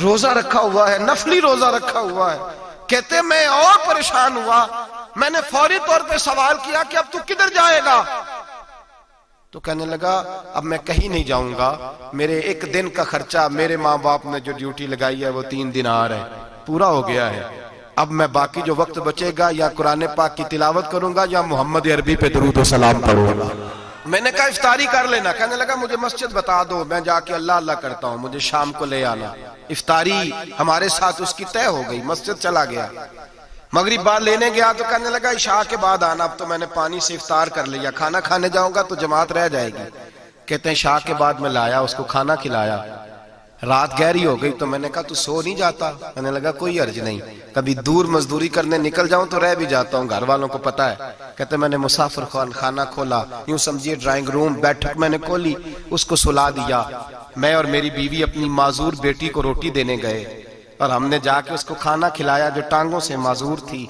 روزہ رکھا ہوا ہے، نفلی روزہ رکھا ہوا ہے. کہتے میں اور پریشان ہوا، میں نے فوری طور پہ سوال کیا کہ اب تو کدھر جائے گا؟ تو کہنے لگا اب میں کہیں نہیں جاؤں گا، میرے ایک دن کا خرچہ میرے ماں باپ نے جو ڈیوٹی لگائی ہے وہ 3 دینار ہے، پورا ہو گیا ہے. اب میں باقی جو وقت بچے گا یا قرآن پاک کی تلاوت کروں گا یا محمد عربی پہ درود و سلام پڑھوں گا. میں نے کہا افطاری کر لینا. کہنے لگا مجھے مسجد بتا دو، میں جا کے اللہ اللہ کرتا ہوں، مجھے شام کو لے آنا. افطاری ہمارے ساتھ اس کی طے ہو گئی، مسجد چلا گیا. مغرب بعد لینے گیا تو کہنے لگا عشاء کے بعد آنا. اب تو میں نے پانی سے افطار کر لیا، کھانا کھانے جاؤں گا تو جماعت رہ جائے گی. کہتے ہیں عشاء کے بعد میں لایا، اس کو کھانا کھلایا. رات گہری ہو گئی تو میں نے کہا تو سو نہیں جاتا؟ کہنے لگا کوئی عرض نہیں، کبھی دور مزدوری کرنے نکل جاؤں تو رہ بھی جاتا ہوں، گھر والوں کو پتا ہے. کہتے میں نے مسافر خانہ کھولا، یوں سمجھیے ڈرائنگ روم بیٹھک میں نے کھولی، اس کو سلا دیا. میں اور میری بیوی اپنی معذور بیٹی کو روٹی دینے گئے اور ہم نے جا کے اس کو کھانا کھلایا جو ٹانگوں سے معذور تھی،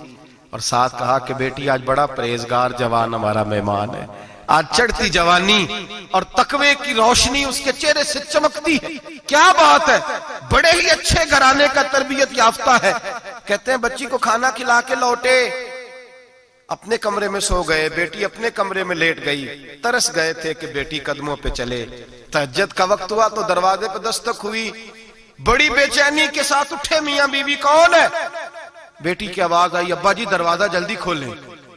اور ساتھ کہا کہ بیٹی آج بڑا پرہیزگار جوان ہمارا مہمان ہے، آج چڑھتی جوانی اور تقوی کی روشنی اس کے چہرے سے چمکتی ہے. کیا بات ہے، بڑے ہی اچھے گھرانے کا تربیت یافتہ ہے. کہتے ہیں بچی کو کھانا کھلا کے لوٹے، اپنے کمرے میں سو گئے، بیٹی اپنے کمرے میں لیٹ گئی. ترس گئے تھے کہ بیٹی قدموں پہ چلے. تہجد کا وقت ہوا تو دروازے پہ دستک ہوئی. بڑی بے چینی کے ساتھ اٹھے میاں بیوی، کون ہے؟ بیٹی کی آواز آئی ابا جی دروازہ جلدی کھولیں.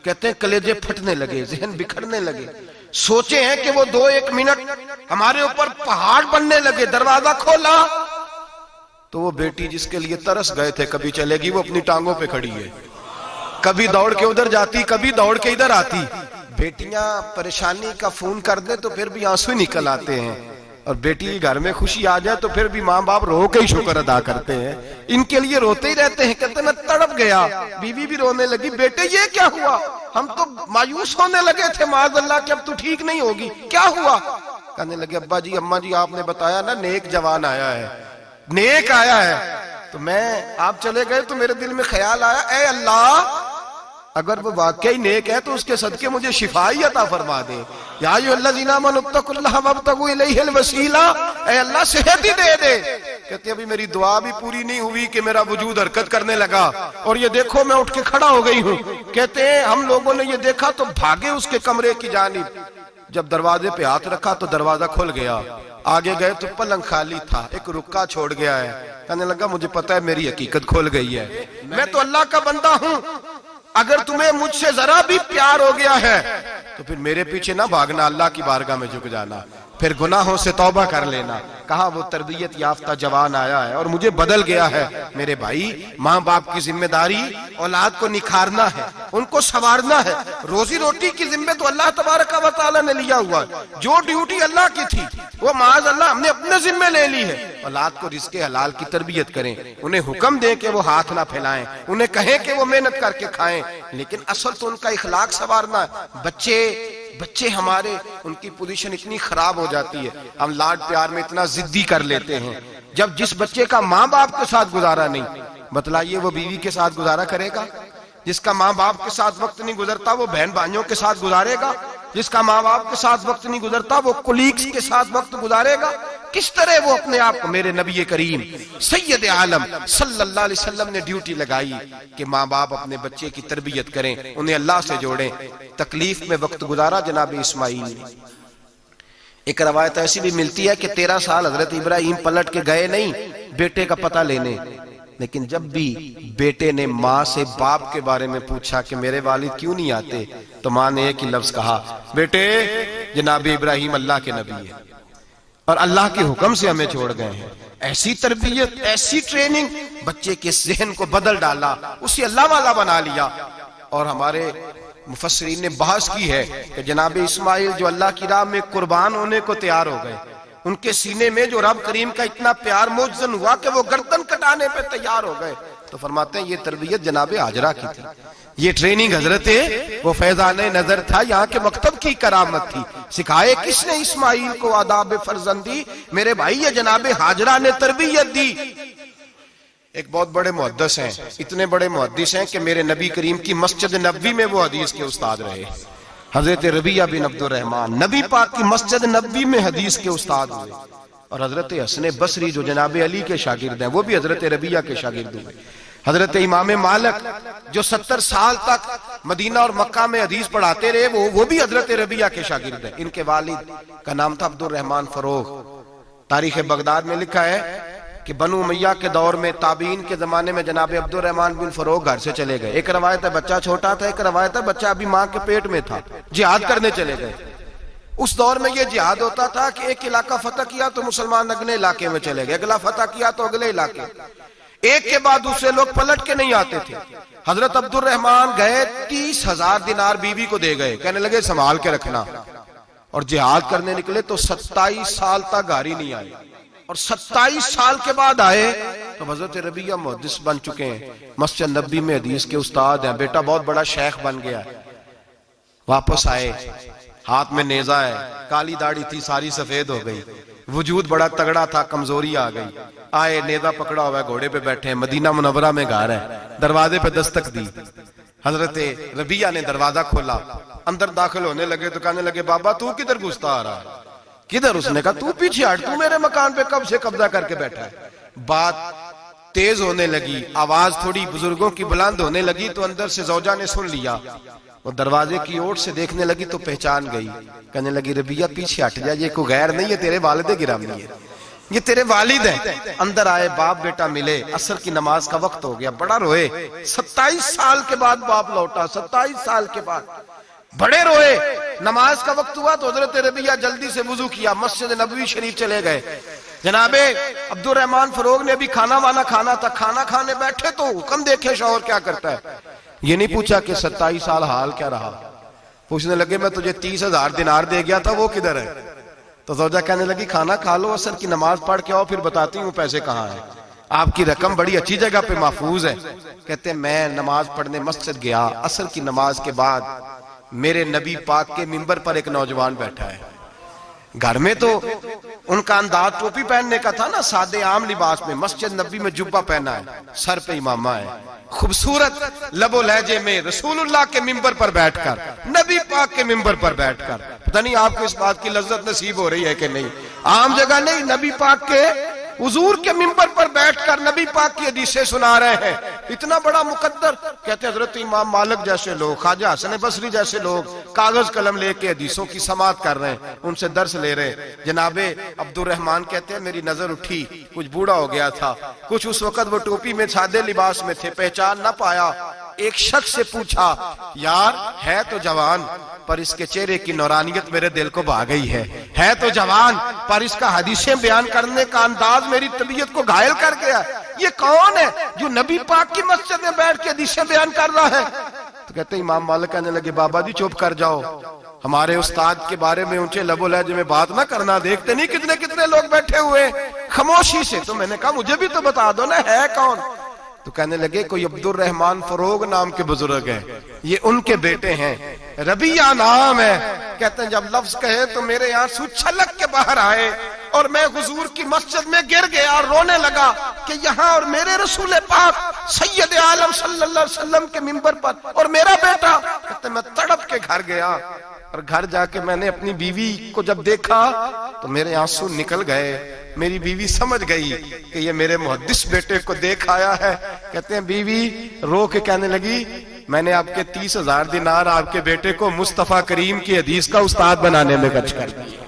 کہتے ہیں کلیجے پھٹنے لگے، ذہن بکھرنے لگے. سوچے ہیں کہ وہ 2-1 منٹ ہمارے اوپر پہاڑ بننے لگے. دروازہ کھولا تو وہ بیٹی جس کے لیے ترس گئے تھے کبھی چلے گی، وہ اپنی ٹانگوں پہ کھڑی ہے. کبھی دوڑ کے ادھر جاتی، کبھی دوڑ کے ادھر آتی. بیٹیاں پریشانی کا فون کر دیں تو پھر بھی آنسو نکل آتے ہیں، اور بیٹی گھر میں خوشی آ جائے تو پھر بھی ماں باپ رو کے ہی شکر ادا کرتے ہیں. ان کے لیے روتے ہی رہتے ہیں. کہتے میں تڑپ گیا. بیوی بھی رونے لگی، بیٹے یہ کیا ہوا؟ ہم تو مایوس ہونے لگے تھے معاذ اللہ کہ اب تو ٹھیک نہیں ہوگی، کیا ہوا؟ کہنے لگے ابا جی اماں جی آپ نے بتایا نا نیک جوان آیا ہے، نیک آیا ہے. تو میں آپ چلے گئے تو میرے دل میں خیال آیا اے اللہ اگر وہ واقعی نیک ہے تو اس کے صدقے مجھے شفائی عطا فرما دے. یا ایھا الذین آمنوا اتقوا اللہ وابتغوا الیہ الوسیلہ، اے اللہ صحت ہی دے دے. کہتے ابھی میری دعا بھی پوری نہیں ہوئی کہ میرا وجود حرکت کرنے لگا، اور یہ دیکھو میں اٹھ کے کھڑا ہو گئی ہوں. کہتے ہیں ہم لوگوں نے یہ دیکھا تو بھاگے اس کے کمرے کی جانب. جب دروازے پہ ہاتھ رکھا تو دروازہ کھل گیا. آگے گئے تو پلنگ خالی تھا، ایک رکا چھوڑ گیا ہے. کہنے لگا مجھے پتا ہے میری حقیقت کھل گئی ہے، میں تو اللہ کا بندہ ہوں. اگر تمہیں مجھ سے ذرا بھی پیار ہو گیا ہے تو پھر میرے پیچھے نہ بھاگنا، اللہ کی بارگاہ میں جھک جانا، پھر گناہوں سے توبہ کر لینا. کہا وہ تربیت یافتہ جوان آیا ہے اور مجھے بدل گیا ہے. میرے بھائی ماں باپ کی ذمہ داری اولاد کو نکھارنا ہے، ان کو سنوارنا ہے. روزی روٹی کی ذمہ تو اللہ تبارک و تعالی نے لیا ہوا ہے. جو ڈیوٹی اللہ کی تھی وہ معاذ اللہ ہم نے اپنے ذمہ لے لی ہے. اولاد کو رزق حلال کی تربیت کریں، انہیں حکم دیں کہ وہ ہاتھ نہ پھیلائیں، انہیں کہیں کہ وہ محنت کر کے کھائیں، لیکن اصل تو ان کا اخلاق سنوارنا ہے. بچے ہمارے ان کی پوزیشن اتنی خراب ہو جاتی ہے، ہم لاڈ پیار میں اتنا ضدی کر لیتے ہیں. جب جس بچے کا ماں باپ کے ساتھ گزارا نہیں، بتلائیے وہ بیوی کے ساتھ گزارا کرے گا؟ جس کا ماں باپ کے ساتھ وقت نہیں گزرتا وہ بہن بھائیوں کے ساتھ گزارے گا؟ جس کا ماں باپ کے ساتھ وقت نہیں گزرتا وہ کولیگز کے ساتھ وقت گزارے گا؟ کس طرح وہ اپنے آپ کو، میرے نبی کریم سید عالم صلی اللہ علیہ وسلم نے ڈیوٹی لگائی کہ ماں باپ اپنے بچے کی تربیت کریں، انہیں اللہ سے جوڑیں. تکلیف میں وقت گزارا جناب اسماعیل نے. ایک روایت ایسی بھی ملتی ہے کہ 13 سال حضرت ابراہیم پلٹ کے گئے نہیں بیٹے کا پتہ لینے، لیکن جب بھی بیٹے نے ماں سے باپ کے بارے میں پوچھا کہ میرے والد کیوں نہیں آتے تو ماں نے ایک ہی لفظ کہا، بیٹے جناب ابراہیم اللہ کے نبی ہے اور اللہ کے حکم سے ہمیں چھوڑ گئے ہیں. ایسی تربیت، ایسی ٹریننگ بچے کے ذہن کو بدل ڈالا، اسے اللہ والا بنا لیا. اور ہمارے مفسرین نے بحث کی ہے کہ جناب اسماعیل جو اللہ کی راہ میں قربان ہونے کو تیار ہو گئے، ان کے سینے میں جو رب کریم کا اتنا پیار موجزن ہوا کہ وہ گردن کٹانے پہ تیار ہو گئے. تو فرماتے ہیں یہ تربیت جناب ہاجرہ کی تھی، یہ ٹریننگ حضرت وہ فیضان نظر تھا، یہاں کے مکتب کی کرامت تھی. سکھائے کس نے اسماعیل کو آداب فرزندی؟ میرے بھائی یہ جناب ہاجرہ نے تربیت دی. ایک بہت بڑے محدث ہیں، اتنے بڑے محدث ہیں کہ میرے نبی کریم کی مسجد نبوی میں وہ حدیث کے استاد رہے. حضرت ربیعہ بن عبد الرحمن نبی پاک کی مسجد نبوی میں حدیث کے استاد ہوئے. اور حضرت حسن بصری جو جناب علی کے شاگرد ہیں وہ بھی حضرت ربیہ کے شاگرد ہوئے. حضرت امام مالک جو 70 سال تک مدینہ اور مکہ میں حدیث پڑھاتے رہے وہ بھی حضرت ربیہ کے شاگرد ہیں. ان کے والد کا نام تھا عبد الرحمن فروغ. تاریخ بغداد میں لکھا ہے کہ بنو امیہ کے دور میں تابعین کے زمانے میں جناب عبد الرحمن بن فروغ گھر سے چلے گئے. ایک روایت ہے بچہ چھوٹا تھا, ایک روایت ہے بچہ ابھی ماں کے پیٹ میں تھا, جہاد کرنے چلے گئے. اس دور میں یہ جہاد ہوتا تھا کہ ایک علاقہ فتح کیا تو مسلمان اگلے علاقے میں چلے گئے, اگلا فتح کیا تو اگلے علاقے, ایک کے بعد دوسرے لوگ پلٹ کے نہیں آتے تھے. حضرت عبد الرحمن گئے 30,000 دینار بیوی کو دے گئے, کہنے لگے سنبھال کے رکھنا. اور جہاد کرنے نکلے تو 27 سال تک گھر ہی نہیں آئے, اور 27 سال کے بعد آئے تو حضرت ربیہ محدث بن چکے ہیں, مسجد نبی میں حدیث کے استاد ہیں, بیٹا بہت بڑا شیخ بن گیا. واپس آئے, ہاتھ میں نیزہ ہے, کالی داڑھی تھی ساری سفید ہو گئی, وجود بڑا تگڑا تھا, کمزوری آ گئی. آئے, نیزہ پکڑا ہوا ہے, گھوڑے پہ بیٹھے ہیں, مدینہ منورہ میں گھر ہے, دروازے پہ دستک دی. حضرت ربیہ نے دروازہ کھولا, اندر داخل ہونے لگے تو کہنے لگے بابا تو کدھر گھستا آ رہا ہے؟ کدھر؟ اس نے کہا تو پیچھے ہٹ, تو میرے مکان پہ کب سے قبضہ کر کے بیٹھا ہے. بات تیز ہونے لگی, آواز تھوڑی بزرگوں کی بلند ہونے لگی تو اندر سے زوجہ نے سن لیا. وہ دروازے کی اوٹ سے دیکھنے لگی تو پہچان گئی, کہنے لگی ربیہ پیچھے ہٹ جا, یہ کوئی غیر نہیں ہے, تیرے والد گرامی ہے, یہ تیرے والد ہیں. اندر آئے, باپ بیٹا ملے, عصر کی نماز کا وقت ہو گیا, بڑا روئے. 27 سال کے بعد باپ لوٹا, 27 سال کے بعد بڑے روئے. نماز کا وقت ہوا تو حضرت ربیہ جلدی سے وضو کیا, مسجد نبوی شریف چلے گئے. جناب عبد الرحمن فروغ نے ابھی کھانا وانا کھانا تھا, کھانا کھانے بیٹھے تو حکم دیکھے شوہر کیا کرتا ہے. یہ نہیں پوچھا کہ 27 سال حال کیا رہا, پوچھنے لگے میں تجھے 30,000 دینار دے گیا تھا, وہ کدھر ہے؟ تو زوجہ کہنے لگی کھانا کھا لو, عصر کی نماز پڑھ کے آؤ, پھر بتاتی ہوں پیسے کہاں ہیں. آپ کی رقم بڑی اچھی جگہ پہ محفوظ ہے. کہتے ہیں میں نماز پڑھنے مسجد گیا, عصر کی نماز کے بعد میرے نبی پاک کے منبر پر ایک نوجوان بیٹھا ہے. گھر میں تو ان کا انداز ٹوپی پہننے کا تھا نا, سادے عام لباس میں, مسجد نبی میں جبہ پہنا ہے, سر پہ امامہ ہے, خوبصورت لب و لہجے میں رسول اللہ کے منبر پر بیٹھ کر, نبی پاک کے منبر پر بیٹھ کر. پتہ نہیں آپ کو اس بات کی لذت نصیب ہو رہی ہے کہ نہیں, عام جگہ نہیں, نبی پاک کے حضور کے منبر پر بیٹھ کر نبی پاک کی حدیثیں سنا رہے ہیں. اتنا بڑا مقدر. کہتے ہیں حضرت امام مالک جیسے لوگ, خواجہ حسن بصری جیسے لوگ کاغذ قلم لے کے حدیثوں کی سماعت کر رہے ہیں, ان سے درس لے رہے ہیں. جناب عبد الرحمن کہتے ہیں میری نظر اٹھی, کچھ بوڑھا ہو گیا تھا, کچھ اس وقت وہ ٹوپی میں سادے لباس میں تھے, پہچان نہ پایا. ایک شخص سے پوچھا یار ہے تو جوان پر اس کے چہرے کی نورانیت میرے دل کو بھا گئی ہے تو جوان پر اس کا حدیثیں بیان کرنے کا انداز میری طبیعت کو گھائل کر گیا. یہ کون ہے جو نبی پاک کی مسجد میں بیٹھ کے حدیثیں بیان کر رہا ہے؟ تو کہتے ہیں امام مالک کہنے لگے بابا جی چپ کر جاؤ, ہمارے استاد کے بارے میں اونچے لب و لہجے میں بات نہ کرنا, دیکھتے نہیں کتنے کتنے لوگ بیٹھے ہوئے خاموشی سے. تو میں نے کہا مجھے بھی تو بتا دو نا ہے کون. تو کہنے لگے کوئی عبد الرحمن فروغ نام کے بزرگ ہیں, یہ ان کے بیٹے ہیں, ربیہ نام ہے. کہتے ہیں جب لفظ کہے تو میرے آنسو چھلک کے باہر آئے اور میں حضور کی مسجد میں گر گیا اور رونے لگا کہ یہاں اور میرے رسول پاک سید عالم صلی اللہ علیہ وسلم کے منبر پر اور میرا بیٹا. کہتے ہیں میں تڑپ کے گھر گیا اور گھر جا کے میں نے اپنی بیوی کو جب دیکھا تو میرے آنسو نکل گئے. میری بیوی سمجھ گئی کہ یہ میرے محدث بیٹے کو دیکھ آیا ہے. کہتے ہیں بیوی رو کے کہنے لگی میں نے آپ کے 30,000 دینار آپ کے بیٹے کو مصطفیٰ کریم کی حدیث کا استاد بنانے میں خرچ کر دیے.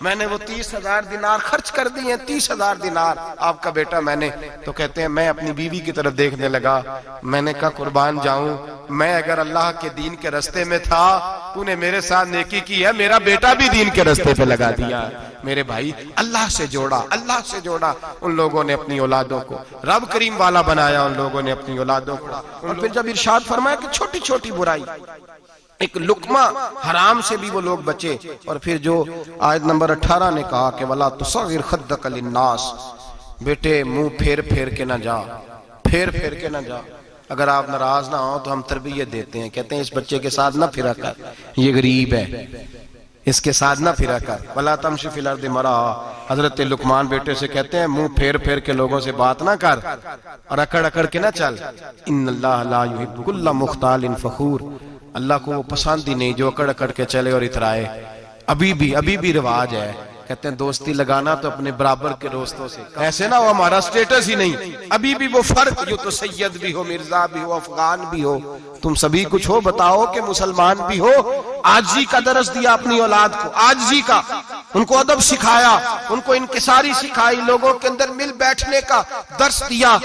میں نے وہ 30,000 دینار خرچ کر دیے, 30,000 دینار آپ کا بیٹا میں نے. تو کہتے ہیں میں اپنی بیوی کی طرف دیکھنے لگا, میں نے کہا قربان جاؤں, میں اگر اللہ کے دین کے رستے میں تھا تو نے میرے ساتھ نیکی کی ہے, میرا بیٹا بھی دین کے رستے پہ لگا دیا. میرے بھائی اللہ سے جوڑا, اللہ سے جوڑا. ان لوگوں نے اپنی اولادوں کو رب کریم والا بنایا, ان لوگوں نے اپنی اولادوں کو. اور پھر جب ارشاد فرمایا کہ چھوٹی چھوٹی برائی, ایک لقمہ حرام سے بھی وہ لوگ بچے. اور پھر جو آیت نمبر 18 نے کہا کہ وَلَا تُصَغِّرْ خَدَّكَ لِلنَّاسِ, بیٹے منہ پھیر پھیر کے نہ جا, پھیر پھیر کے نہ جا. اگر آپ ناراض نہ ہوں تو ہم تربیت دیتے ہیں, کہتے ہیں اس بچے کے ساتھ نہ پھرا کر, یہ غریب ہے, اس کے ساتھ نہ پھرا کر. وَلَا تَمْشِ فِي الْأَرْضِ مَرَحًا, حضرت لقمان بیٹے سے کہتے ہیں منہ پھیر پھیر کے لوگوں سے بات نہ کر اور اکڑ اکڑ کے نہ چل. إِنَّ اللَّهَ لَا يُحِبُّ كُلَّ مُخْتَالٍ فَخُورٍ, اللہ کو وہ پسند ہی نہیں جو اکڑ اکڑ کے چلے اور اترائے. ابھی بھی رواج ہے, کہتے ہیں دوستی لگانا تو اپنے برابر کے دوستوں سے، ایسے نہ وہ ہمارا سٹیٹس ہی نہیں، ابھی بھی وہ فرق، جو تو سید بھی ہو، مرزا بھی ہو، افغان بھی ہو، تم سبھی کچھ ہو، بتاؤ کہ مسلمان بھی ہو۔ عاجزی کا درس دیا اپنی اولاد کو، عاجزی کا، ان کو ادب سکھایا، ان کو انکساری سکھائی، لوگوں کے اندر مل بیٹھنے کا درس دیا۔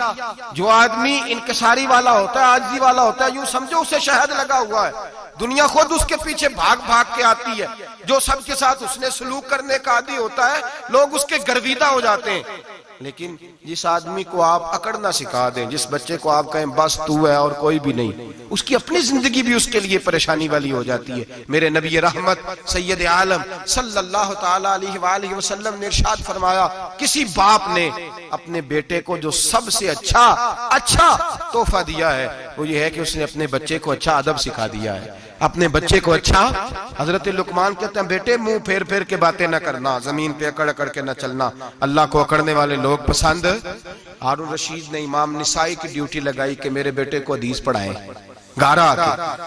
جو آدمی انکساری والا ہوتا ہے، عاجزی والا ہوتا ہے، یوں سمجھو اسے شہد لگا ہوا ہے، دنیا خود اس کے پیچھے بھاگ بھاگ کے آتی ہے۔ جو سب کے ساتھ اس نے سلوک کرنے کا عادی ہوتا ہے، لوگ اس کے گرویدہ ہو جاتے ہیں۔ لیکن جس آدمی کو آپ اکڑنا سکھا دیں، جس بچے کو آپ کہیں بس تو ہے اور کوئی بھی نہیں، اس کی اپنی زندگی بھی اس کے لیے پریشانی والی ہو جاتی ہے۔ میرے نبی رحمت سید عالم صلی اللہ تعالی علیہ وآلہ وسلم نے ارشاد فرمایا، کسی باپ نے اپنے بیٹے کو جو سب سے اچھا تحفہ دیا ہے وہ یہ ہے کہ اس نے اپنے بچے کو اچھا ادب سکھا دیا ہے، اپنے بچے کو اچھا۔ حضرت لقمان کہتے ہیں بیٹے منہ پھیر پھیر کے باتیں نہ کرنا، زمین پہ اکڑ اکڑ کے نہ چلنا، اللہ کو اکڑنے والے لوگ پسند۔ ہارون رشید نے امام نسائی کی ڈیوٹی لگائی کہ میرے بیٹے کو حدیث پڑھائیں گارا آ کے،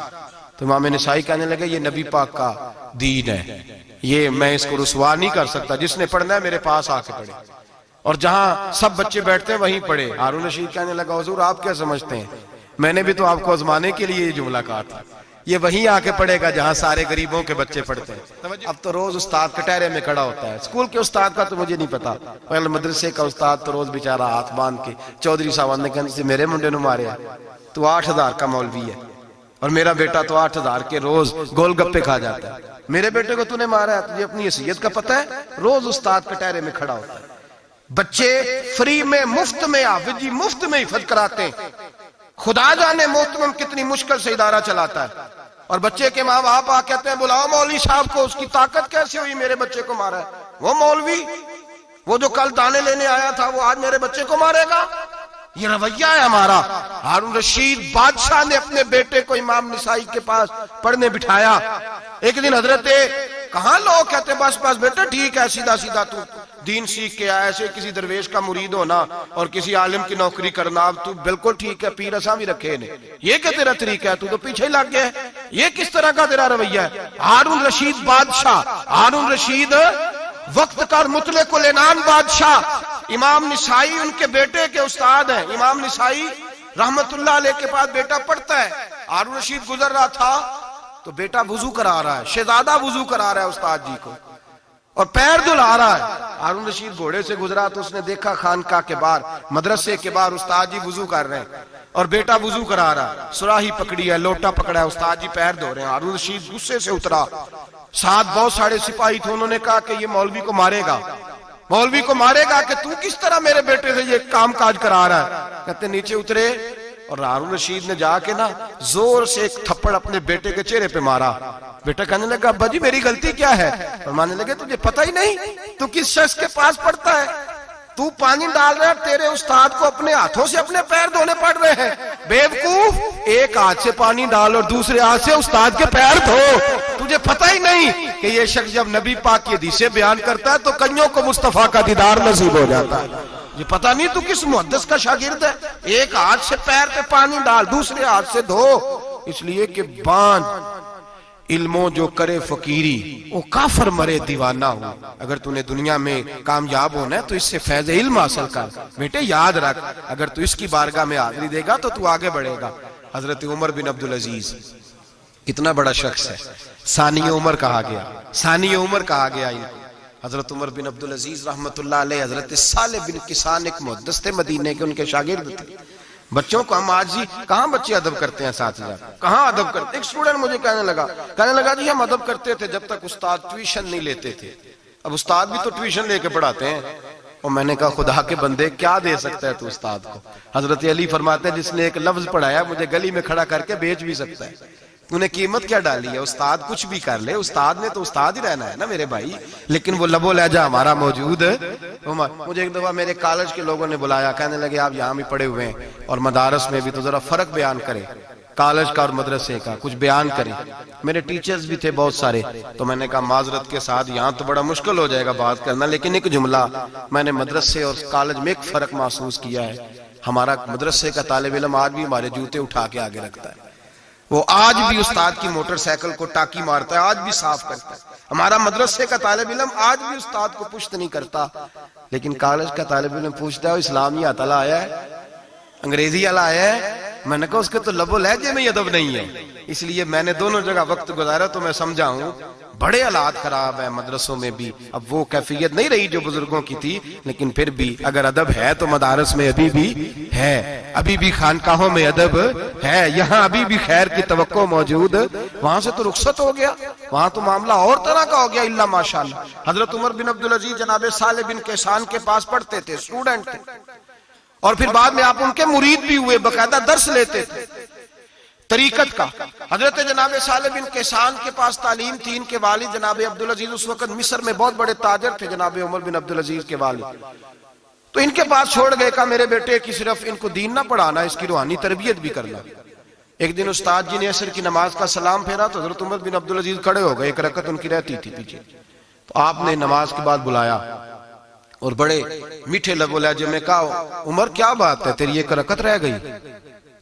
تو امام نسائی کہنے لگے یہ نبی پاک کا دین ہے، یہ میں اس کو رسوا نہیں کر سکتا، جس نے پڑھنا ہے میرے پاس آ کے پڑھے، اور جہاں سب بچے بیٹھتے ہیں وہیں پڑھے۔ ہارون رشید کہنے لگا حضور آپ کیا سمجھتے ہیں، میں نے بھی تو آپ کو آزمانے کے لیے یہ جملہ کہا تھا، یہ وہیں آ کے پڑھے گا جہاں سارے غریبوں کے بچے پڑھتے ہیں۔ اب تو روز استاد کٹہرے میں کھڑا ہوتا ہے، اسکول کے استاد کا تو مجھے نہیں پتا، پہلے مدرسے کا استاد تو روز بیچارہ ہاتھ باندھ کے چودھری صاحب نے کہنے سے میرے منڈے نو مارے، تو 8,000 کا مولوی ہے اور میرا بیٹا تو 8,000 کے روز گول گپے کھا جاتا ہے، میرے بیٹے کو تو نے مارا ہے، تجھے اپنی حیثیت کا پتہ ہے؟ روز استاد کٹہرے میں کھڑا ہوتا ہے۔ بچے فری میں، مفت میں، حافظ جی مفت میں حفظ کراتے ہیں، خدا جانے محترم کتنی مشکل سے ادارہ چلاتا ہے، اور بچے کے ماں باپ آ کہتے ہیں بلاؤ مولوی صاحب کو، اس کی طاقت کیسے ہوئی میرے بچے کو مارا ہے؟ وہ مولوی وہ جو کل دانے لینے آیا تھا وہ آج میرے بچے کو مارے گا؟ یہ رویہ ہے ہمارا۔ ہارون رشید بادشاہ نے اپنے بیٹے کو امام نسائی کے پاس پڑھنے بٹھایا۔ ایک دن حضرت کہاں لوگ کہتے بس بس بیٹا ٹھیک ہے، سیدھا سیدھا تو دین سیکھ کے آیا، ایسے کسی درویش کا مرید ہونا اور کسی عالم کی نوکری کرنا، اب تو بالکل ٹھیک ہے، پیر اساں بھی رکھے نے، یہ کہ تیرا طریقہ ہے، تو پیچھے ہی لگ گیا ہے، یہ کس طرح کا تیرا رویہ ہے؟ ہارون رشید بادشاہ، ہارون رشید وقت کا مطلق العنان بادشاہ، امام نسائی ان کے بیٹے کے استاد ہیں، امام نسائی رحمت اللہ علیہ کے پاس بیٹا پڑھتا ہے۔ ہارون رشید گزر رہا تھا تو بیٹا وضو کرا رہا ہے، شہزادہ وضو کرا رہا ہے استاد جی کو، اور پیر دھلا رہا ہے۔ ہارون رشید گھوڑے سے گزرا تو اس نے دیکھا خانقاہ کے باہر، مدرسے کے باہر استاد جی وضو کر رہے ہیں اور بیٹا وضو کرا رہا ہے، سراہی پکڑی ہے، لوٹا پکڑا ہے، استاد جی پیر دھو رہے ہیں۔ ہارون رشید غصے سے اترا، ساتھ بہت سارے سپاہی تھے، انہوں نے کہا کہ یہ مولوی کو مارے گا، مولوی کو مارے گا کہ تو کس طرح میرے بیٹے سے یہ کام کاج کرا رہا ہے؟ کہتے نیچے اترے اور ہارون رشید نے جا کے نا زور سے ایک تھپڑ اپنے بیٹے کے چہرے پہ مارا۔ بیٹا کہنے لگا ابا جی میری غلطی کیا ہے؟ فرمانے لگے تجھے پتہ ہی نہیں تو کس شخص کے پاس پڑھتا ہے؟ تو پانی ڈال رہا ہے، تیرے استاد کو اپنے ہاتھوں سے اپنے پیر دھونے پڑ رہے ہیں، بیوقوف، ایک ہاتھ سے پانی ڈال اور دوسرے ہاتھ سے استاد کے پیر دھو، تجھے پتہ ہی نہیں کہ یہ شخص جب نبی پاک کی حدیثیں بیان کرتا ہے تو کئیوں کو مصطفیٰ کا دیدار نصیب ہو جاتا ہے۔ یہ پتہ نہیں تو کس محدث کا شاگرد ہے، ایک ہاتھ سے پیر پہ پانی ڈال دوسرے ہاتھ سے دھو، اس لیے کہ باندھ علموں جو کرے فقیری وہ کافر مرے دیوانہ ہو۔ اگر تو نے دنیا میں کامیاب ہونا ہے تو اس سے فیض علم حاصل کر، بیٹے یاد رکھ، اگر تو اس کی بارگاہ میں حاضری دے گا تو آگے بڑھے گا۔ حضرت عمر بن عبدالعزیز کتنا بڑا شخص ہے، ثانی عمر کہا گیا، ثانی عمر کہا گیا۔ حضرت عمر بن عبدالعزیز رحمت اللہ علیہ، حضرت صالح بن کسان ایک محدث تھے مدینے کے، ان کے شاگرد تھے۔ بچوں کو ہم آج ہی کہاں بچے ادب کرتے ہیں، اساتذہ کہاں ادب کرتے؟ ایک اسٹوڈنٹ مجھے کہنے لگا جی ہم ادب کرتے تھے جب تک استاد ٹیوشن نہیں لیتے تھے، اب استاد بھی تو ٹیوشن لے کے پڑھاتے ہیں۔ اور میں نے کہا خدا کے بندے کیا دے سکتا ہے تو استاد کو؟ حضرت علی فرماتے ہیں جس نے ایک لفظ پڑھایا مجھے گلی میں کھڑا کر کے بیچ بھی سکتا ہے، تو نے قیمت کیا ڈالی ہے؟ استاد کچھ بھی کر لے، استاد نے تو استاد ہی رہنا ہے نا میرے بھائی، لیکن وہ لب و لہجہ ہمارا موجود ہے۔ مجھے ایک دفعہ میرے کالج کے لوگوں نے بلایا، کہنے لگے آپ یہاں بھی پڑھے ہوئے ہیں اور مدارس میں بھی، تو ذرا فرق بیان کریں کالج کا اور مدرسے کا، کچھ بیان کریں۔ میرے ٹیچرز بھی تھے بہت سارے، تو میں نے کہا معذرت کے ساتھ یہاں تو بڑا مشکل ہو جائے گا بات کرنا، لیکن ایک جملہ میں نے مدرسے اور کالج میں ایک فرق محسوس کیا ہے، ہمارا مدرسے کا طالب علم آج بھی ہمارے جوتے اٹھا کے آگے رکھتا ہے، وہ آج بھی استاد کی موٹر سائیکل کو ٹاکی مارتا ہے، آج بھی صاف کرتا ہے، ہمارا مدرسے کا طالب علم آج بھی استاد کو پشت نہیں کرتا، لیکن کالج کا طالب علم پوچھتا ہے اسلامی اتلا آیا ہے، انگریزی والا آیا ہے؟ میں نے کہا اس کے تو لب و لہجے میں ادب نہیں ہے۔ اس لیے میں نے دونوں جگہ وقت گزارا تو میں سمجھا ہوں بڑے حالات خراب ہیں مدرسوں میں بھی۔ اب وہ کیفیت نہیں رہی جو بزرگوں کی تھی، لیکن پھر بھی اگر ادب ہے تو مدارس میں ابھی بھی ہے، ابھی بھی خانقاہوں میں ادب ہے، یہاں ابھی بھی خیر کی توقع موجود۔ وہاں سے تو رخصت ہو گیا، وہاں تو معاملہ اور طرح کا ہو گیا الا ماشاءاللہ۔ حضرت عمر بن عبدالعزیز جناب صالح بن کیسان کے پاس پڑھتے تھے، اسٹوڈنٹ تھے، اور پھر بعد میں آپ ان کے مرید بھی ہوئے، باقاعدہ درس لیتے تھے طریقت کا۔ حضرت جناب صالح بن کیسان کے پاس تعلیم تھی، ان کے والد جناب عبدالعزیز اس وقت مصر میں بہت بڑے تاجر تھے، جناب عمر بن عبدالعزیز کے والد۔ تو ان کے پاس چھوڑ گئے، کہا میرے بیٹے کی صرف ان کو دین نہ پڑھانا، اس کی روحانی تربیت بھی کرنا۔ ایک دن استاد جی نے عصر کی نماز کا سلام پھیرا تو حضرت عمر بن عبدالعزیز کھڑے ہو گئے، ایک رکعت ان کی رہتی تھی پیچھے، تو آپ نے نماز کے بعد بلایا اور بڑے میٹھے لب و لہجے میں کہا عمر کیا بات ہے تیری ایک رکعت رہ گئی؟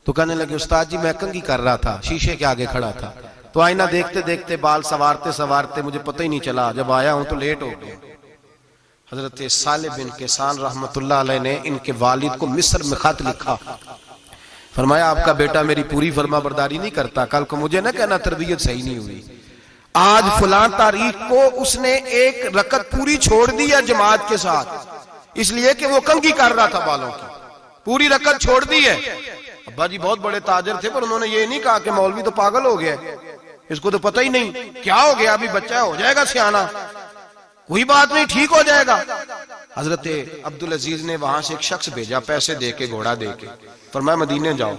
تو کہنے لگے استاد جی میں کنگھی کر رہا تھا، شیشے کے آگے کھڑا تھا، تو آئینہ دیکھتے دیکھتے بال سوارتے سوارتے مجھے پتہ ہی نہیں چلا، جب آیا ہوں تو لیٹ ہو گیا۔ حضرت صالح بن کیسان رحمت اللہ علیہ نے ان کے والد کو مصر میں خط لکھا، فرمایا آپ کا بیٹا میری پوری فرما برداری نہیں کرتا، کل کو مجھے نہ کہنا تربیت صحیح نہیں ہوئی۔ آج فلاں تاریخ کو اس نے ایک رکعت پوری چھوڑ دی ہے جماعت کے ساتھ، اس لیے کہ وہ کنگھی کر رہا تھا بالوں کی، پوری رکعت چھوڑ دی ہے۔ ابا جی بہت بڑے تاجر تھے، پر انہوں نے یہ نہیں کہا کہ مولوی تو پاگل ہو گیا، اس کو تو پتہ ہی نہیں کیا ہو گیا، ابھی بچہ ہو جائے گا سیانا، کوئی بات نہیں ٹھیک ہو جائے گا۔ حضرت عبدالعزیز نے وہاں سے ایک شخص بھیجا، پیسے دے کے گھوڑا دے کے، فرمایا مدینے جاؤ،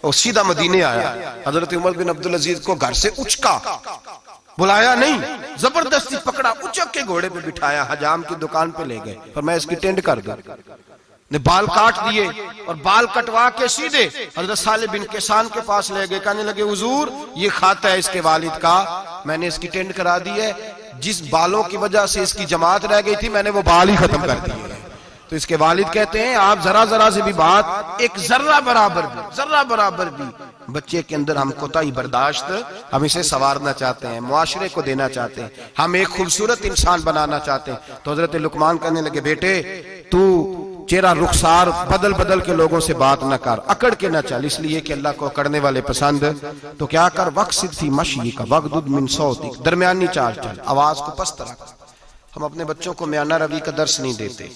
اور سیدھا مدینے آیا۔ حضرت عمر بن عبدالعزیز کو گھر سے اچکا، بلایا نہیں، زبردستی پکڑا، اچک کے گھوڑے پہ بٹھایا، حجام کی دکان پہ لے گئے، فرمایا اس کی ٹینڈ کر دو، نے بال کاٹ دیے اور بال کٹوا کے سیدھے حضرت صالح بن کیسان کے پاس لے گئے، کہنے لگے حضور یہ خاتا ہے اس کے والد کا، میں نے اس کی ٹینڈ کرا دی ہے، جس بالوں کی وجہ سے اس کی جماعت رہ گئی تھی میں نے وہ بال ہی ختم کر دیے۔ تو اس کے والد کہتے ہیں آپ ذرا سے بھی بات، ایک ذرہ برابر بھی بچے کے اندر ہم کوتاہی برداشت، ہم اسے سنوارنا چاہتے ہیں، معاشرے کو دینا چاہتے ہیں، ہم ایک خوبصورت انسان بنانا چاہتے ہیں۔ تو حضرت لقمان کہنے لگے بیٹے تو چہرہ رخسار بدل کے لوگوں سے بات نہ کر، اکڑ کے نہ چل، اس لیے کہ اللہ کو اکڑنے والے پسند۔ تو کیا کر وقصد فی مشی کا وغضض من صوتک، درمیانی چال چل، آواز کو پست رکھ۔ ہم اپنے بچوں کو میانہ روی کا درس نہیں دیتے۔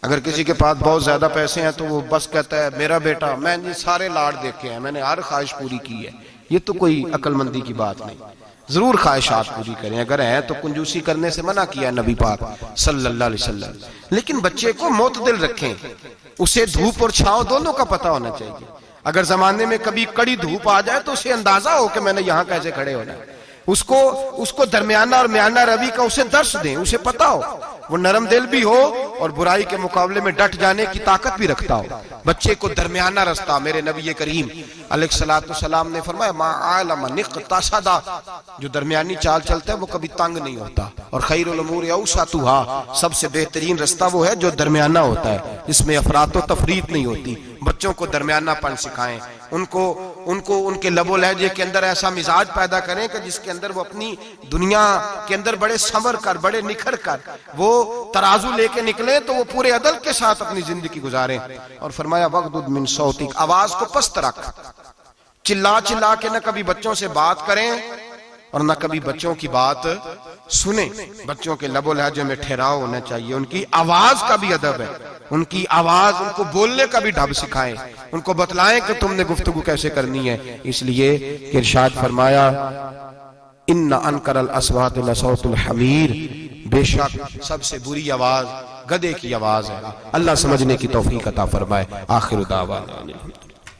اگر کسی کے پاس بہت زیادہ پیسے ہیں تو وہ بس کہتا ہے میرا بیٹا، میں نے سارے لاڑ دیکھے ہیں، میں نے ہر خواہش پوری کی ہے، یہ تو کوئی عقل مندی کی بات نہیں۔ ضرور خواہشات پوری کریں، اگر ہیں تو کنجوسی کرنے سے منع کیا نبی پاک صلی اللہ علیہ وسلم، لیکن بچے کو معتدل رکھیں، اسے دھوپ اور چھاؤں دونوں کا پتہ ہونا چاہیے۔ اگر زمانے میں کبھی کڑی دھوپ آ جائے تو اسے اندازہ ہو کہ میں نے یہاں کیسے کھڑے ہونا ہے، اس کو درمیانہ اور میانہ روی کا اسے درس دیں، اسے پتہ ہو، وہ نرم دل بھی ہو اور برائی کے مقابلے میں ڈٹ جانے کی طاقت بھی رکھتا ہو۔ بچے کو درمیانہ رستہ، میرے نبی کریم علیہ السلام نے فرمایا ما عالم نقتصد، جو درمیانی چال چلتا ہے وہ کبھی تنگ نہیں ہوتا، اور خیر الامور اوسطھا، سب سے بہترین رستہ وہ ہے جو درمیانہ ہوتا ہے، جس میں افراط و تفریط نہیں ہوتی۔ بچوں کو درمیانہ پن سکھائیں، ان کے لب و لہجے کے اندر ایسا مزاج پیدا کریں کہ جس کے اندر وہ اپنی دنیا کے اندر بڑے سنور کر، بڑے نکھر کر وہ ترازو لے کے نکلیں تو وہ پورے عدل کے ساتھ اپنی زندگی گزاریں۔ اور فرمایا وغضض من صوتک، آواز کو پست رکھ، چلا کے نہ کبھی بچوں سے بات کریں اور نہ کبھی بچوں کی بات سنیں۔ بچوں کے لب و لہجے میں ٹھہراؤ ہونا چاہیے، ان کی آواز کا بھی ادب ہے، ان کی آواز، ان کو بولنے کا بھی ڈھب سکھائیں، ان کو بتلائیں کہ تم نے گفتگو کیسے کرنی ہے۔ اس لیے کہ ارشاد فرمایا ان انکر الاصوات لصوت الحمیر، بے شک سب سے بری آواز گدھے کی آواز ہے۔ اللہ سمجھنے کی توفیق عطا فرمائے۔ آخر دعوانا